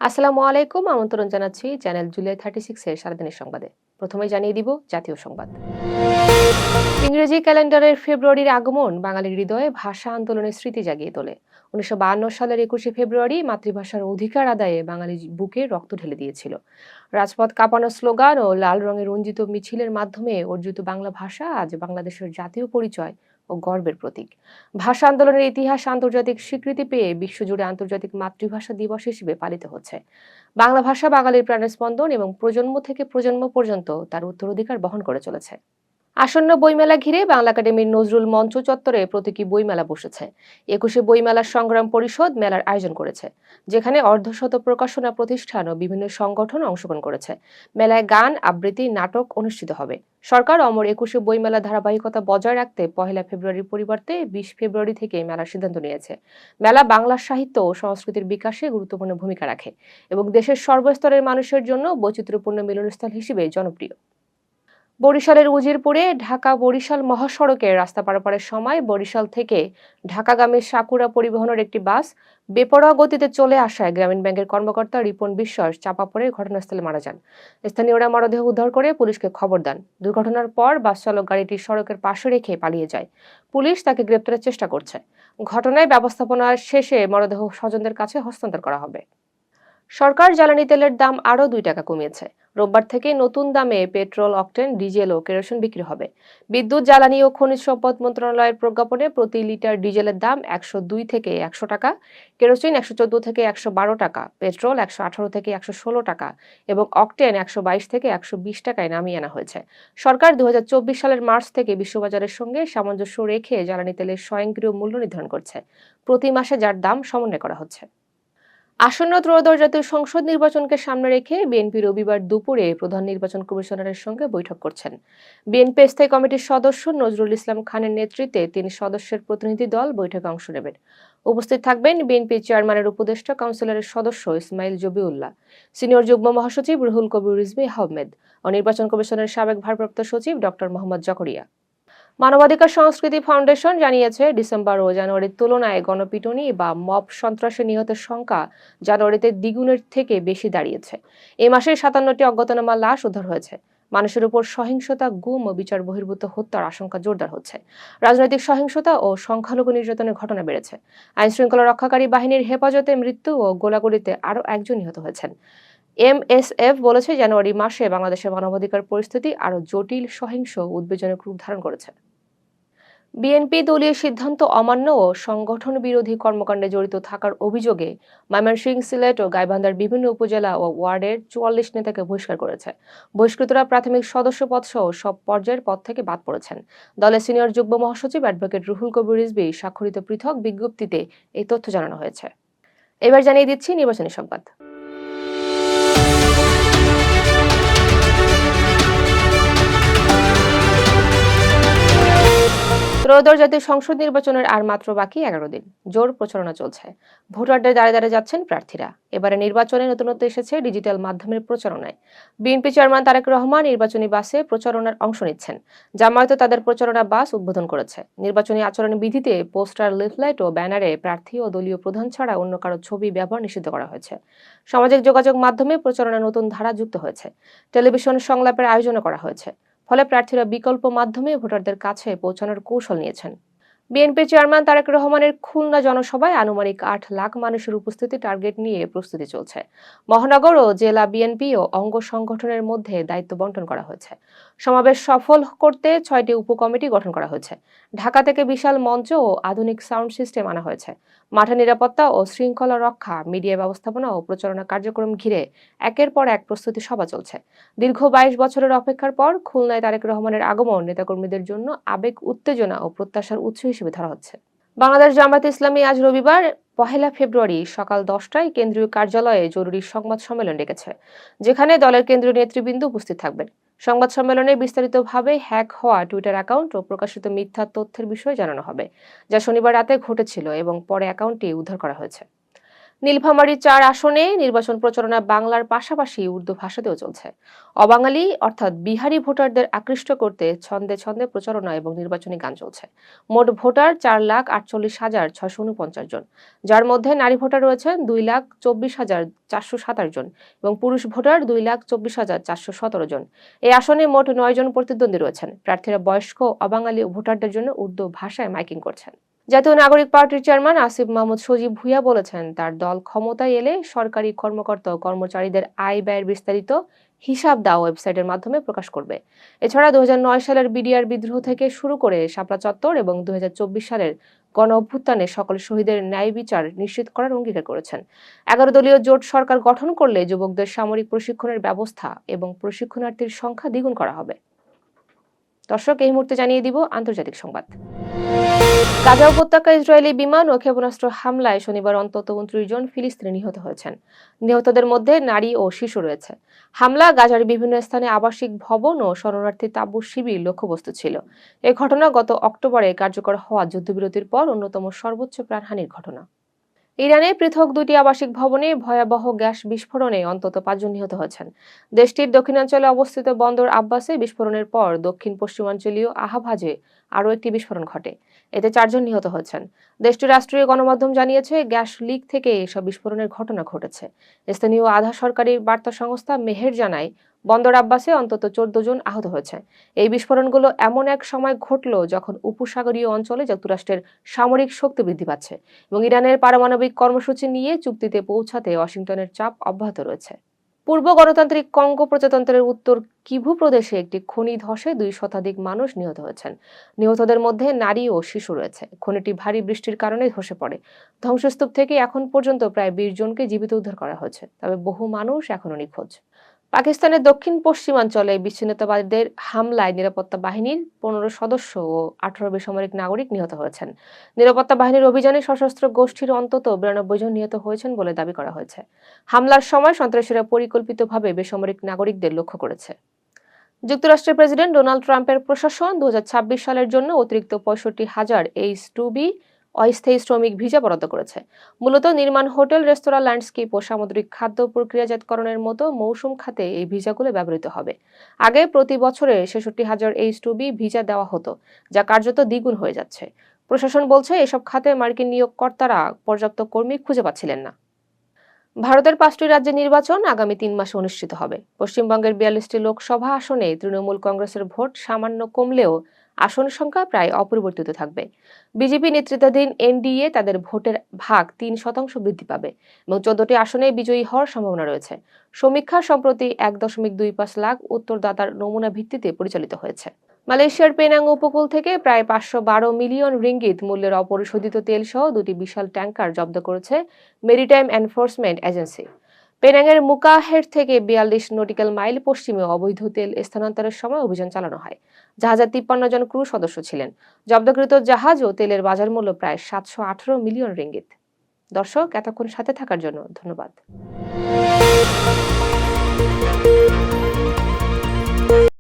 আসসালামু আলাইকুম। আমন্ত্রণ জানাচ্ছি চ্যানেল জুলাই 36 এর সারাদিনের সংবাদে। প্রথমে জানিয়ে দিব জাতীয় সংবাদ। ইংরেজি ক্যালেন্ডারের ফেব্রুয়ারির আগমন বাঙালির হৃদয়ে ভাষা আন্দোলনের স্মৃতি জাগিয়ে তোলে। 1952 সালের 21শে ফেব্রুয়ারি মাতৃভাষার অধিকার আদায়ে বাঙালি বুকে রক্ত ঢেলে দিয়েছিল। রাজপথ কাঁপানো স্লোগান ও লাল রঙে রঞ্জিত মিছিলের মাধ্যমে অর্জিত বাংলা ভাষা আজ বাংলাদেশের জাতীয় পরিচয় ও গর্বের প্রতীক। ভাষা আন্দোলনের ইতিহাস আন্তর্জাতিক স্বীকৃতি পেয়ে বিশ্বজুড়ে আন্তর্জাতিক মাতৃভাষা দিবস হিসেবে পালিত হচ্ছে। বাংলা ভাষা বাঙালির প্রাণের স্পন্দন এবং প্রজন্ম থেকে প্রজন্ম পর্যন্ত তার উত্তরাধিকার বহন করে চলেছে। আসন্ন বইমেলা ঘিরে বাংলা একাডেমির নজরুল মঞ্চ চত্বরে প্রতীকী বইমেলা বসেছে। 21শে বইমেলার সংগ্রাম পরিষদ মেলার আয়োজন করেছে, যেখানে অর্ধশত প্রকাশনা প্রতিষ্ঠান ও বিভিন্ন সংগঠন অংশগ্রহণ করেছে। মেলায় গান, আবৃত্তি, নাটক অনুষ্ঠিত হবে। সরকার অমর 21শে বইমেলা ধারাবাহিকতা বজায় রাখতে 1 ফেব্রুয়ারির পরিবর্তে 20 ফেব্রুয়ারি থেকে মেলার সিদ্ধান্ত নিয়েছে। মেলা বাংলা সাহিত্য ও সংস্কৃতির বিকাশে গুরুত্বপূর্ণ ভূমিকা রাখে এবং দেশের সর্বস্তরের মানুষের জন্য বৈচিত্র্যপূর্ণ মিলনস্থল হিসেবে জনপ্রিয়। বরিশালের উজিরপুরে ঢাকা বরিশাল মহাসড়কে রাস্তা পারাপারের সময় বরিশাল থেকে ঢাকাগামী সাকুরা পরিবহনের একটি বাস বেপরোয়া গতিতে চলে আসায় গ্রামীণ ব্যাংকের কর্মকর্তা রিপন বিশ্বাস চাপা পড়ে ঘটনাস্থলে মারা যান। স্থানীয়রা মরদেহ উদ্ধার করে পুলিশকে খবর দেন। দুর্ঘটনার পর বাস চালক গাড়িটি সড়কের পাশে রেখে পালিয়ে যায়। পুলিশ তাকে গ্রেপ্তারের চেষ্টা করছে। ঘটনায় ব্যবস্থাপনা শেষে মরদেহ স্বজনদের কাছে হস্তান্তর করা হবে। সরকার জ্বালানি তেলের দাম আরও 2 টাকা কমিয়েছে। রোববার থেকে নতুন দামে পেট্রোল, অকটেন, ডিজেল ও কেরোসিন বিক্রি হবে। বিদ্যুৎ, জ্বালানি ও খনিজ সম্পদ মন্ত্রণালয়ের প্রজ্ঞাপনে প্রতি লিটার ডিজেলের দাম 102 থেকে 100 টাকা, কেরোসিন 114 থেকে 112 টাকা, পেট্রোল 118 থেকে 116 টাকা এবং অকটেন 122 থেকে 120 টাকায় নামিয়ে আনা হয়েছে। সরকার 2024 সালের মার্চ থেকে বিশ্ববাজারের সঙ্গে সামঞ্জস্য রেখে জ্বালানি তেলের স্বয়ংক্রিয় মূল্য নির্ধারণ করছে, প্রতি মাসে যার দাম সমন্বয় করা হচ্ছে। আসন্ন ত্রয়োদশ জাতীয় সংসদ নির্বাচনকে সামনে রেখে বিএনপি রবিবার দুপুরে প্রধান নির্বাচন কমিশনারের সঙ্গে বৈঠক করছেন। বিএনপি স্থায়ী কমিটির সদস্য নজরুল ইসলাম খানের নেতৃত্বে 3 সদস্যের প্রতিনিধি দল বৈঠকে অংশ নেবেন। উপস্থিত থাকবেন বিএনপি চেয়ারম্যানের উপদেষ্টা কাউন্সিলরের সদস্য ইসমাইল জবিউল্লাহ, সিনিয়র যুগ্ম মহাসচিব রুহুল কবির রিজভী আহমেদ ও নির্বাচন কমিশনের সাবেক ভারপ্রাপ্ত সচিব ডক্টর মোহাম্মদ জকরিয়া। মানবাধিকার সংস্কৃতি ফাউন্ডেশন জানিয়েছে, ডিসেম্বর ও জানুয়ারির তুলনায় গণপিটুনি বা মব সন্ত্রাসে নিহতের সংখ্যা জানুয়ারিতে দ্বিগুণের থেকে বেশি দাঁড়িয়েছে। এ মাসে 57টি অজ্ঞাতনামা লাশ উদ্ধার হয়েছে। মানুষের উপর সহিংসতা, গুম ও বিচার বহির্ভূত হত্যার আশঙ্কা জোরদার হচ্ছে। রাজনৈতিক সহিংসতা ও সংখ্যালঘু নির্যাতনের ঘটনা বেড়েছে। আইনশৃঙ্খলা রক্ষাকারী বাহিনীর হেফাজতে মৃত্যু ও গোলাগুলিতে আরও একজন নিহত হয়েছেন। এমএসএফ বলেছে, জানুয়ারি মাসে বাংলাদেশের মানবাধিকার পরিস্থিতি আরও জটিল, সহিংস ও উদ্বেগজনক রূপ ধারণ করেছে। বিএনপি দলীয় সিদ্ধান্ত অমান্য ও সংগঠন বিরোধী কর্মকাণ্ডে জড়িত থাকার অভিযোগে ময়মনসিংহ, সিলেট ও গাইবান্ধার বিভিন্ন উপজেলা ও ওয়ার্ডের 44 নেতাকে বহিষ্কার করেছে। বহিষ্কৃতরা প্রাথমিক সদস্য পদ সহ সব পর্যায়ের পদ থেকে বাদ পড়েছেন। দলের সিনিয়র যুগ্ম মহাসচিব অ্যাডভোকেট রুহুল কবির রিজভী স্বাক্ষরিত পৃথক বিজ্ঞপ্তিতে এই তথ্য জানানো হয়েছে। এবার জানিয়ে দিচ্ছি নির্বাচনী সংবাদ। ত্রয়োদশ জাতীয় সংসদ নির্বাচনের আর মাত্র বাকি 11 দিন। জোর প্রচারণা চলছে। ভোটারদের দ্বারে দ্বারে যাচ্ছেন প্রার্থীরা। এবারে নির্বাচনে নতুনত্ব এসেছে ডিজিটাল মাধ্যমের প্রচারণায়। বিএনপি চেয়ারম্যান তারেক রহমান নির্বাচনী বাসে প্রচারণার অংশ নিচ্ছেন। জামায়াতও তাদের প্রচারণা বাস উদ্বোধন করেছে। নির্বাচনী আচরণ বিধিতে পোস্টার, লিফলেট ও ব্যানারে প্রার্থী ও দলীয় প্রধান ছাড়া অন্য কারো ছবি ব্যবহার নিষিদ্ধ করা হয়েছে। সামাজিক যোগাযোগ মাধ্যমে প্রচারণা নতুন ধারা যুক্ত হয়েছে। টেলিভিশন সংলাপের আয়োজনও করা হয়েছে। ফলে প্রার্থীরা বিকল্প মাধ্যমে ভোটারদের কাছে পৌঁছানোর কৌশল নিয়েছেন। বিএনপি চেয়ারম্যান তারেক রহমানের খুলনা জনসভায় আনুমানিক 8 লাখ মানুষের উপস্থিতি টার্গেট নিয়ে প্রস্তুতি চলছে। মহানগর ও জেলা বিএনপি ও অঙ্গ সংগঠনের মধ্যে দায়িত্ব বণ্টন করা হয়েছে। সমাবেশ সফল করতে 6টি উপকমিটি গঠন করা হয়েছে। ঢাকা থেকে বিশাল মঞ্চ ও আধুনিক সাউন্ড সিস্টেম আনা হয়েছে। মাঠে নিরাপত্তা ও শৃঙ্খলা রক্ষা, মিডিয়া ব্যবস্থাপনা ও প্রচারণা কার্যক্রম ঘিরে একের পর এক প্রস্তুতি সভা চলছে। দীর্ঘ 22 বছরের অপেক্ষার পর খুলনায় তারেক রহমানের আগমন নেতাকর্মীদের জন্য আবেগ, উত্তেজনা ও প্রত্যাশার উৎস হিসেবে ধরা হচ্ছে। বাংলাদেশ জামায়াতে ইসলামী আজ রবিবার 1 ফেব্রুয়ারি সকাল 10টায় কেন্দ্রীয় কার্যালয়ে জরুরি সংবাদ সম্মেলন ডেকেছে, যেখানে দলের কেন্দ্রীয় নেতৃবৃন্দ উপস্থিত থাকবেন। সংবাদ সম্মেলনে বিস্তারিতভাবে হ্যাক হওয়া টুইটার অ্যাকাউন্ট ও প্রকাশিত মিথ্যা তথ্যের বিষয়ে জানানো হবে, যা শনিবার রাতে ঘটেছিল এবং পরে অ্যাকাউন্টটি উদ্ধার করা হয়েছে। নীলফামারী ৪ আসনে নির্বাচন প্রচারণা বাংলার পাশাপাশি উর্দু ভাষাতেও চলছে। অবাঙালি অর্থাৎ বিহারি ভোটারদের আকৃষ্ট করতে ছন্দে ছন্দে প্রচারণা এবং নির্বাচনী গান চলছে। মোট ভোটার 4,48,649 জন, যার মধ্যে নারী ভোটার রয়েছেন 2,24,427 জন এবং পুরুষ ভোটার 2,24,417 জন। এই আসনে মোট 9 জন প্রতিদ্বন্দ্বী রয়েছেন। প্রার্থীরা বয়স্ক অবাঙালি ভোটারদের জন্য উর্দু ভাষায় মাইকিং করছেন। জাতীয় নাগরিক পার্টির চেয়ারম্যান আসিফ মাহমুদ সজীব ভুঁইয়া বলেছেন, তার দল ক্ষমতায় এলে সরকারি কর্মকর্তা ও কর্মচারীদের আয় ব্যয়ের বিস্তারিত হিসাব দেওয়া ওয়েবসাইটের মাধ্যমে প্রকাশ করবে। এছাড়া 2009 সালের বিডিআর বিদ্রোহ থেকে শুরু করে শাপলা চত্বর এবং 2024 সালের গণ অভ্যুত্থানে সকল শহীদের ন্যায় বিচার নিশ্চিত করার অঙ্গীকার করেছেন। 11 দলীয় জোট সরকার গঠন করলে যুবকদের সামরিক প্রশিক্ষণের ব্যবস্থা এবং প্রশিক্ষণার্থীর সংখ্যা দ্বিগুণ করা হবে। দর্শক, এই মুহূর্তে জানিয়ে দিব আন্তর্জাতিক সংবাদ। গাজা উপত্যকায় ইসরায়েলি বিমান ও ক্ষেপণাস্ত্র হামলায় শনিবার অন্তত 29 জন ফিলিস্তিনি নিহত হয়েছেন। নিহতদের মধ্যে নারী ও শিশু রয়েছে। হামলা গাজার বিভিন্ন স্থানে আবাসিক ভবন ও শরণার্থী তাঁবু শিবির লক্ষ্যবস্তু ছিল। এই ঘটনা গত অক্টোবরে কার্যকর হওয়া যুদ্ধবিরতির পর অন্যতম সর্বোচ্চ প্রাণহানির ঘটনা। ইরানে পৃথক 2টি আবাসিক ভবনে ভয়াবহ গ্যাস বিস্ফোরণে অন্তত 5 জন নিহত হয়েছেন। দেশটির দক্ষিণাঞ্চলে অবস্থিত বন্দর আব্বাসে বিস্ফোরণের পর দক্ষিণ পশ্চিমাঞ্চলীয় আহাভাজে আরও একটি বিস্ফোরণ ঘটে। এতে 4 জন নিহত হয়েছেন। দেশটির রাষ্ট্রীয় গণমাধ্যম জানিয়েছে, গ্যাস লিক থেকে এসব বিস্ফোরণের ঘটনা ঘটেছে। স্থানীয় আধা সরকারি বার্তা সংস্থা মেহের জানায়, বন্দর আব্বাসে অন্তত 14 জন আহত হয়েছে। এই বিস্ফোরণগুলো এমন এক সময় ঘটল যখন উপসাগরীয় অঞ্চলে যুক্তরাষ্ট্রের সামরিক শক্তি বৃদ্ধি পাচ্ছে এবং ইরানের পারমাণবিক কর্মসূচি নিয়ে চুক্তিতে পৌঁছাতে ওয়াশিংটনের চাপ অব্যাহত রয়েছে। পূর্ব গণতান্ত্রিক কঙ্গো প্রজাতন্ত্রের উত্তর কিভু প্রদেশে একটি খনি ধসে 2 শতাধিক মানুষ নিহত হয়েছেন। নিহতদের মধ্যে নারী ও শিশু রয়েছে। খনিটি ভারী বৃষ্টির কারণে ধসে পড়ে। ধ্বংসস্তূপ থেকে এখন পর্যন্ত প্রায় 20 জনকে জীবিত উদ্ধার করা হয়েছে, তবে বহু মানুষ এখনো নিখোঁজ। পাকিস্তানের দক্ষিণ পশ্চিমাঞ্চলে বিচ্ছিন্নতাবাদীদের হামলায় নিরাপত্তা বাহিনীর 15 সদস্য ও 18 বেসামরিক নাগরিক নিহত হয়েছেন। নিরাপত্তা বাহিনীর অভিযানে সশস্ত্র গোষ্ঠীর অন্তত 92 জন নিহত হয়েছেন বলে দাবি করা হয়েছে। হামলার সময় সন্ত্রাসীরা পরিকল্পিতভাবে বেসামরিক নাগরিকদের লক্ষ্য করেছে। যুক্তরাষ্ট্রের প্রেসিডেন্ট ডোনাল্ড ট্রাম্পের প্রশাসন 2026 সালের জন্য অতিরিক্ত 65,000 H-2B অস্থায়ী শ্রমিক ভিসা বরাদ্দ করেছে। মূলত নির্মাণ, হোটেল, রেস্তোরাঁ, ল্যান্ডস্কেপ ও সামুদ্রিক খাদ্য প্রক্রিয়াজাতকরণের মতো মৌসুম খাতে এই ভিসাগুলো ব্যবহৃত হবে। আগে প্রতি বছরে 66,000 H-2B ভিসা দেওয়া হতো, যা কার্যত দ্বিগুণ হয়ে যাচ্ছে। প্রশাসন বলছে, এসব খাতে মার্কিন নিয়োগকর্তারা পর্যাপ্ত কর্মী খুঁজে পাচ্ছিলেন না। ভারতের 5টি রাজ্যে নির্বাচন আগামী 3 মাসে অনুষ্ঠিত হবে। পশ্চিমবঙ্গের 42টি লোকসভা আসনে তৃণমূল কংগ্রেসের ভোট সামান্য কমলেও আসন সংখ্যা প্রায় অপরিবর্তিত থাকবে। বিজেপি নেতৃত্বাধীন এনডিএ তাদের ভোটের ভাগ 3% বৃদ্ধি পাবে এবং 14টি আসনে বিজয়ী হওয়ার সম্ভাবনা রয়েছে। সমীক্ষা সম্প্রতি 1.25 লাখ উত্তরদাতার নমুনা ভিত্তিতে পরিচালিত হয়েছে। মালয়েশিয়ার পেনাং উপকূল থেকে প্রায় 512 মিলিয়ন রিঙ্গিত মূল্যের অপরিশোধিত তেল সহ 2টি বিশাল ট্যাঙ্কার জব্দ করেছে মেরিটাইম এনফোর্সমেন্ট এজেন্সি। পেনাংয়ের মুকাহের থেকে 42 নটিক্যাল মাইল পশ্চিমে অবৈধ তেল স্থানান্তরের সময় অভিযান চালানো হয়। জাহাজে 53 জন ক্রু সদস্য ছিলেন। জব্দকৃত জাহাজ ও তেলের বাজার মূল্য প্রায় 718 মিলিয়ন রিঙ্গিত। দর্শক, এতক্ষণ সাথে থাকার জন্য ধন্যবাদ।